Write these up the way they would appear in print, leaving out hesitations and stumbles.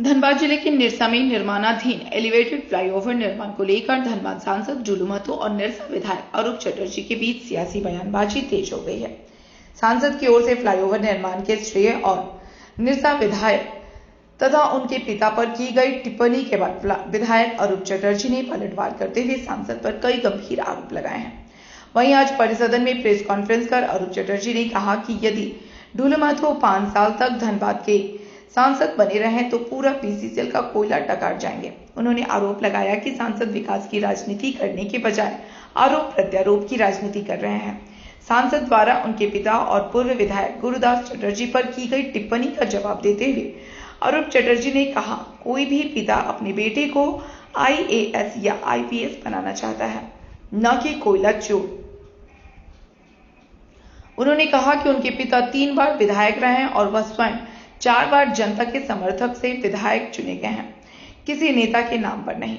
धनबाद जिले के निरसा में निर्माणाधीन एलिवेटेड फ्लाईओवर निर्माण को लेकर धनबाद सांसद जुलू महतो और निरसा विधायक अरूप चटर्जी के बीच सियासी बयानबाजी तेज हो गई है। सांसद की ओर से फ्लाईओवर निर्माण के श्रेय और निरसा विधायक तथा उनके पिता पर की गई टिप्पणी के बाद विधायक अरूप चटर्जी ने पलटवार करते हुए सांसद पर कई गंभीर आरोप लगाए हैं। वहीं आज परिसदन में प्रेस कॉन्फ्रेंस कर अरूप चटर्जी ने कहा कि यदि जुलू महतो 5 साल तक धनबाद के सांसद बने रहे तो पूरा पीसीसीएल का कोयला टकार जाएंगे। उन्होंने आरोप लगाया कि सांसद विकास की राजनीति करने के बजाय आरोप प्रत्यारोप की राजनीति कर रहे हैं। सांसद द्वारा उनके पिता और पूर्व विधायक गुरुदास चटर्जी पर की गई टिप्पणी का जवाब देते हुए अरूप चटर्जी ने कहा, कोई भी पिता अपने बेटे को आईएएस या आईपीएस बनाना चाहता है, न कि कोयला चोर। उन्होंने कहा कि उनके पिता 3 बार विधायक रहे और वह स्वयं 4 बार जनता के समर्थक से विधायक चुने गए हैं, किसी नेता के नाम पर नहीं।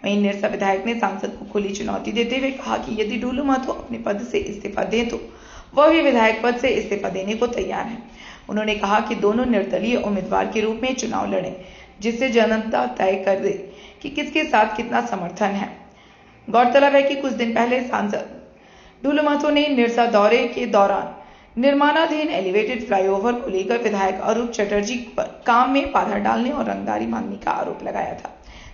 वहीं निरसा विधायक ने सांसद को खुली चुनौती देते हुए कहा कि यदि जुलू महतो अपने पद से इस्तीफा दें तो वह भी विधायक पद से इस्तीफा देने को तैयार है। उन्होंने कहा कि दोनों निर्दलीय उम्मीदवार के रूप में चुनाव लड़ें, जिससे जनता तय कर दे कि किसके साथ कितना समर्थन है। गौरतलब है कि कुछ दिन पहले सांसद जुलू महतो ने निरसा दौरे के दौरान निर्माणाधीन एलिवेटेड फ्लाईओवर को लेकर विधायक अरूप चटर्जी पर काम में बाधा डालने और रंगदारी मांगने का आरोप लगाया था।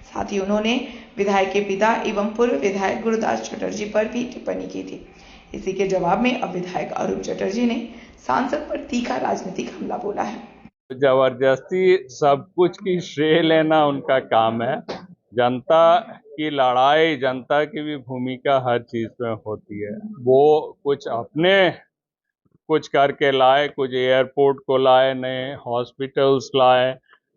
साथ ही उन्होंने विधायक के पिता एवं पूर्व विधायक गुरुदास चटर्जी पर भी टिप्पणी की थी। इसी के जवाब में अब विधायक अरूप चटर्जी ने सांसद पर तीखा राजनीतिक हमला बोला है। जबरदस्ती सब कुछ की श्रेय लेना उनका काम है। जनता की लड़ाई, जनता की भी भूमिका हर चीज में होती है। वो कुछ करके लाए, कुछ एयरपोर्ट को लाए, नए हॉस्पिटल्स लाए,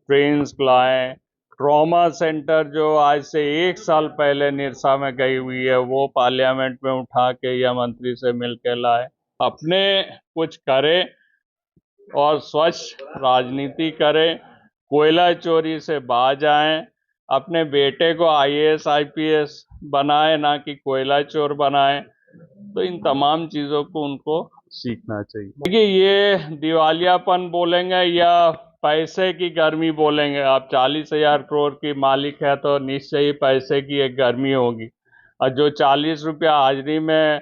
ट्रेन्स लाए, ट्रॉमा सेंटर जो आज से 1 साल पहले निरसा में गई हुई है वो पार्लियामेंट में उठा के या मंत्री से मिलकर लाए। अपने कुछ करे और स्वच्छ राजनीति करें, कोयला चोरी से बाज आए, अपने बेटे को आईएएस आईपीएस बनाए, ना कि कोयला चोर बनाए। तो इन तमाम चीजों को उनको सीखना चाहिए। देखिए, ये दिवालियापन बोलेंगे या पैसे की गर्मी बोलेंगे। आप 40,000 करोड़ की मालिक है तो निश्चय ही पैसे की एक गर्मी होगी। और जो 40 रुपया हाजिरी में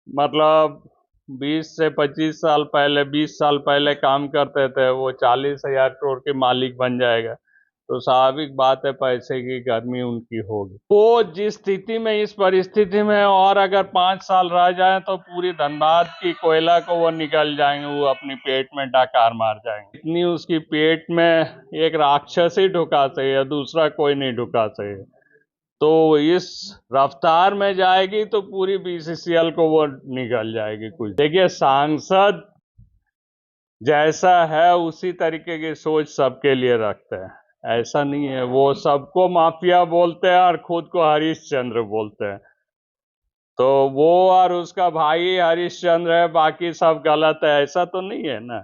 मतलब 20 से 25 साल पहले, 20 साल पहले काम करते थे, वो 40,000 करोड़ के मालिक बन जाएगा। तो स्वाभाविक बात है पैसे की गर्मी उनकी होगी। वो जिस स्थिति में, इस परिस्थिति में और अगर 5 साल रह जाए तो पूरी धनबाद की कोयला को वो निकल जाएंगे, वो अपनी पेट में डकार मार जाएंगे। इतनी उसकी पेट में एक राक्षस ही ढुका सके, दूसरा कोई नहीं ढुका सके। तो इस रफ्तार में जाएगी तो पूरी बीसीसीएल को वो निकल जाएगी। कुछ देखिए, सांसद जैसा है उसी तरीके की सोच सबके लिए रखते हैं। ऐसा नहीं है वो सबको माफिया बोलते हैं और खुद को हरिश्चंद्र बोलते हैं। तो वो और उसका भाई हरिश्चंद्र है, बाकी सब गलत है, ऐसा तो नहीं है ना।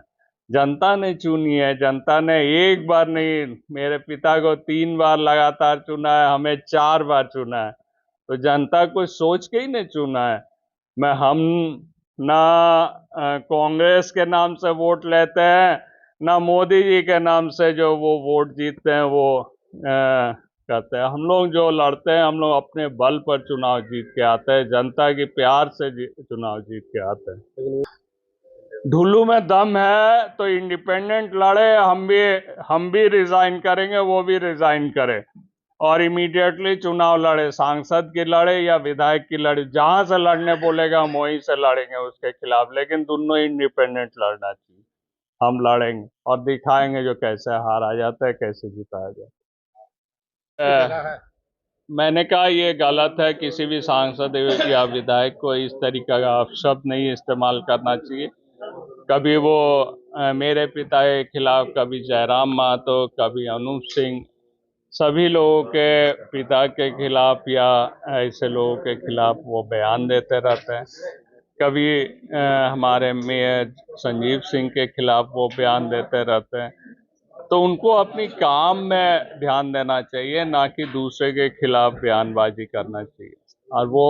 जनता ने चुनी है, जनता ने एक बार नहीं, मेरे पिता को 3 बार लगातार चुना है, हमें 4 बार चुना है। तो जनता को सोच के ही नहीं चुना है। हम ना कांग्रेस के नाम से वोट लेते हैं, ना मोदी जी के नाम से जो वो वोट जीतते हैं वो करते हैं। हम लोग जो लड़ते हैं, हम लोग अपने बल पर चुनाव जीत के आते हैं, जनता के प्यार से चुनाव जीत के आते हैं। ढुल्लू में दम है तो इंडिपेंडेंट लड़े, हम भी रिजाइन करेंगे, वो भी रिजाइन करे और इमीडिएटली चुनाव लड़े, सांसद की लड़े या विधायक की लड़े। जहां से लड़ने बोलेगा हम वहीं से लड़ेंगे उसके खिलाफ, लेकिन दोनों इंडिपेंडेंट लड़ना चाहिए। हम लड़ेंगे और दिखाएंगे जो कैसे हारा जाता है, कैसे जिताया जाता है। मैंने कहा ये गलत है, किसी भी सांसद या विधायक को इस तरीके का अपशब्द नहीं इस्तेमाल करना चाहिए। कभी वो मेरे पिता के खिलाफ, कभी जयराम महतो, कभी अनूप सिंह, सभी लोगों के पिता के खिलाफ या ऐसे लोगों के खिलाफ वो बयान देते रहते हैं। कभी हमारे मेयर संजीव सिंह के खिलाफ वो बयान देते रहते हैं। तो उनको अपनी काम में ध्यान देना चाहिए, ना कि दूसरे के खिलाफ बयानबाजी करना चाहिए। और वो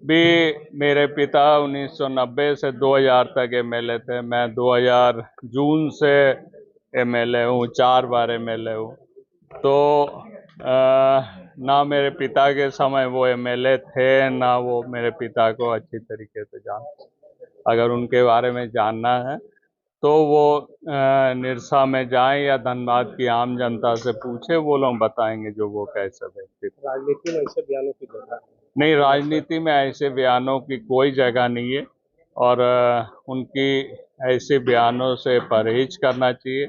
भी, मेरे पिता 1990 से 2000 तक एमएलए थे, मैं 2000 जून से एमएलए हूँ, 4 बार एमएलए हूँ। तो ना मेरे पिता के समय वो एमएलए थे, ना वो मेरे पिता को अच्छी तरीके से जानते। अगर उनके बारे में जानना है तो वो निरसा में जाएं या धनबाद की आम जनता से पूछे, वो लोग बताएंगे जो वो कैसे व्यक्ति थे। राजनीति में ऐसे बयानों की जगह नहीं, राजनीति में ऐसे बयानों की कोई जगह नहीं है और उनकी ऐसे बयानों से परहेज करना चाहिए।